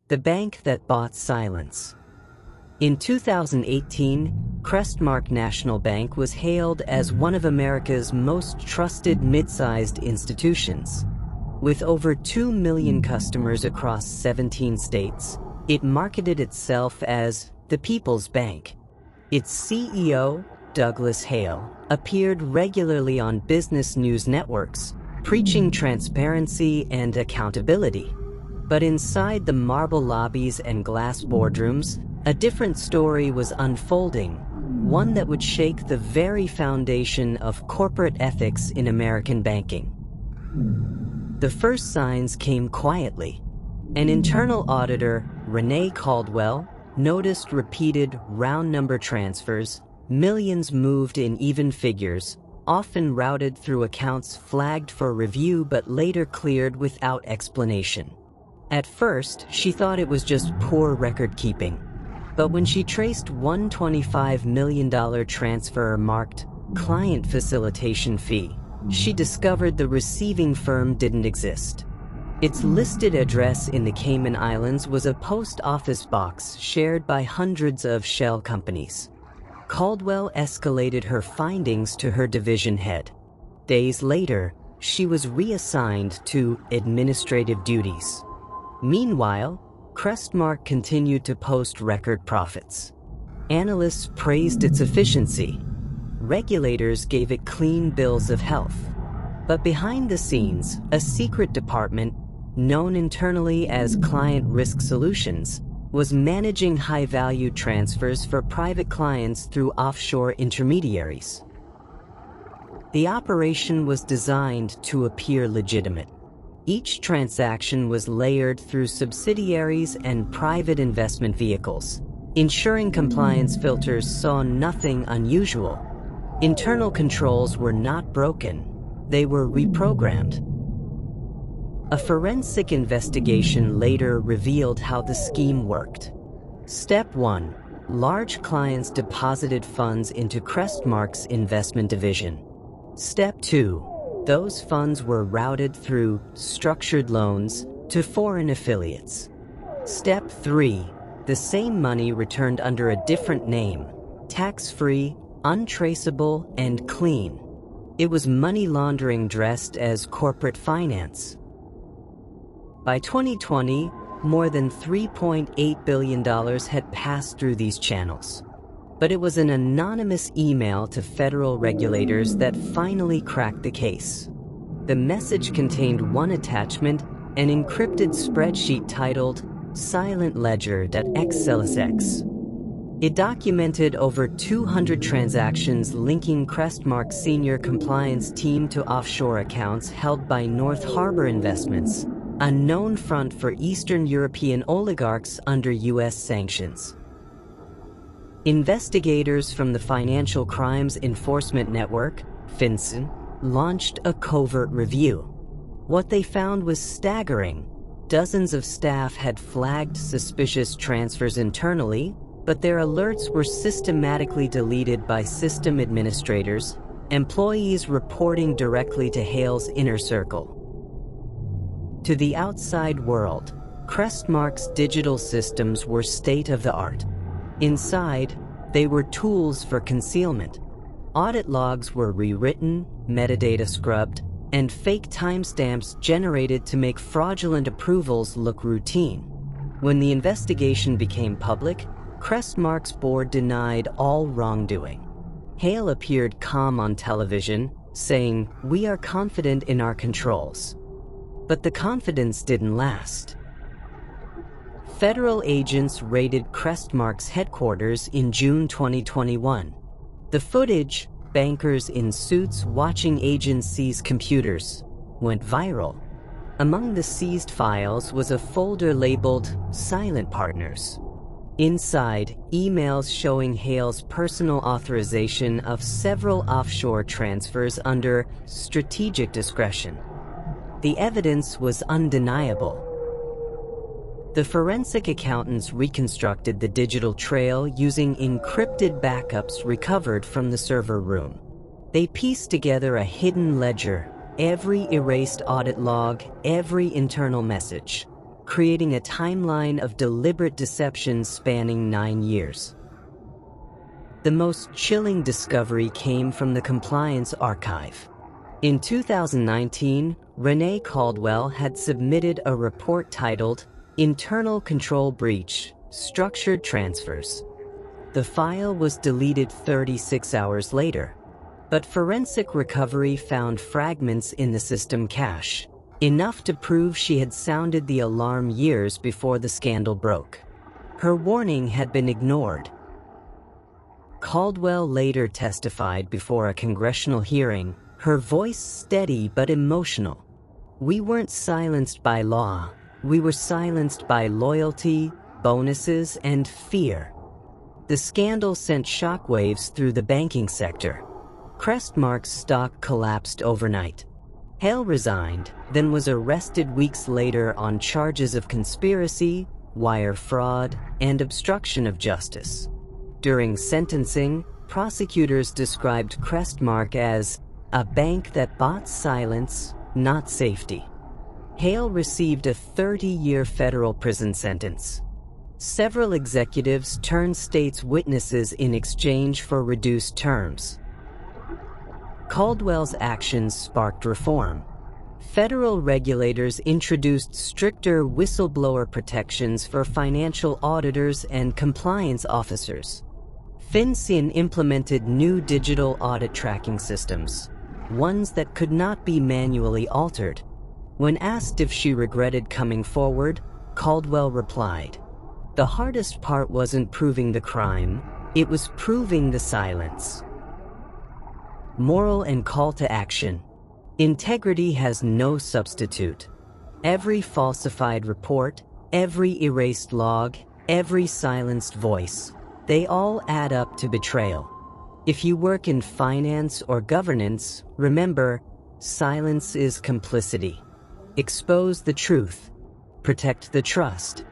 the bank that bought silence. In 2018, Crestmark National Bank was hailed as one of America's most trusted mid-sized institutions. With over 2 million customers across 17 states, it marketed itself as the People's Bank. Its CEO, Douglas Hale, appeared regularly on business news networks, preaching transparency and accountability. But inside the marble lobbies and glass boardrooms, a different story was unfolding, one that would shake the very foundation of corporate ethics in American banking. The first signs came quietly. An internal auditor, Renee Caldwell, noticed repeated round-number transfers, millions moved in even figures, often routed through accounts flagged for review but later cleared without explanation. At first, she thought it was just poor record-keeping. But when she traced one $25 million transfer marked client facilitation fee, she discovered the receiving firm didn't exist. Its listed address in the Cayman Islands was a post office box shared by hundreds of shell companies. Caldwell escalated her findings to her division head. Days later, she was reassigned to administrative duties. Meanwhile, Crestmark continued to post record profits. Analysts praised its efficiency. Regulators gave it clean bills of health. But behind the scenes, a secret department, known internally as Client Risk Solutions, was managing high-value transfers for private clients through offshore intermediaries. The operation was designed to appear legitimate. Each transaction was layered through subsidiaries and private investment vehicles, ensuring compliance filters saw nothing unusual. Internal controls were not broken, they were reprogrammed. A forensic investigation later revealed how the scheme worked. Step 1. Large clients deposited funds into Crestmark's investment division. Step 2. Those funds were routed through structured loans to foreign affiliates. Step 3. The same money returned under a different name, tax-free, untraceable, and clean. It was money laundering dressed as corporate finance. By 2020, more than $3.8 billion had passed through these channels. But it was an anonymous email to federal regulators that finally cracked the case. The message contained one attachment, an encrypted spreadsheet titled Silent Ledger.xlsx. It documented over 200 transactions linking Crestmark's senior compliance team to offshore accounts held by North Harbor Investments, a known front for Eastern European oligarchs under U.S. sanctions. Investigators from the Financial Crimes Enforcement Network, FinCEN, launched a covert review. What they found was staggering. Dozens of staff had flagged suspicious transfers internally, but their alerts were systematically deleted by system administrators, employees reporting directly to Hale's inner circle. To the outside world, Crestmark's digital systems were state-of-the-art. Inside, they were tools for concealment. Audit logs were rewritten, metadata scrubbed, and fake timestamps generated to make fraudulent approvals look routine. When the investigation became public, Crestmark's board denied all wrongdoing. Hale appeared calm on television, saying, "We are confident in our controls." But the confidence didn't last. Federal agents raided Crestmark's headquarters in June 2021. The footage, bankers in suits watching agents seize computers, went viral. Among the seized files was a folder labeled Silent Partners. Inside, emails showing Hale's personal authorization of several offshore transfers under strategic discretion. The evidence was undeniable. The forensic accountants reconstructed the digital trail using encrypted backups recovered from the server room. They pieced together a hidden ledger, every erased audit log, every internal message. creating a timeline of deliberate deception spanning 9 years. The most chilling discovery came from the compliance archive. In 2019, Renee Caldwell had submitted a report titled Internal Control Breach: Structured Transfers. The file was deleted 36 hours later, but forensic recovery found fragments in the system cache, enough to prove she had sounded the alarm years before the scandal broke. Her warning had been ignored. Caldwell later testified before a congressional hearing, her voice steady but emotional. "We weren't silenced by law. We were silenced by loyalty, bonuses, and fear." The scandal sent shockwaves through the banking sector. Crestmark's stock collapsed overnight. Hale resigned, then was arrested weeks later on charges of conspiracy, wire fraud, and obstruction of justice. During sentencing, prosecutors described Crestmark as a bank that bought silence, not safety. Hale received a 30-year federal prison sentence. Several executives turned state's witnesses in exchange for reduced terms. Caldwell's actions sparked reform. Federal regulators introduced stricter whistleblower protections for financial auditors and compliance officers. FinCEN implemented new digital audit tracking systems, ones that could not be manually altered. When asked if she regretted coming forward, Caldwell replied, "The hardest part wasn't proving the crime, it was proving the silence." Moral and call to action. Integrity has no substitute. Every falsified report, every erased log, every silenced voice, they all add up to betrayal. If you work in finance or governance, remember, silence is complicity. Expose the truth. Protect the trust.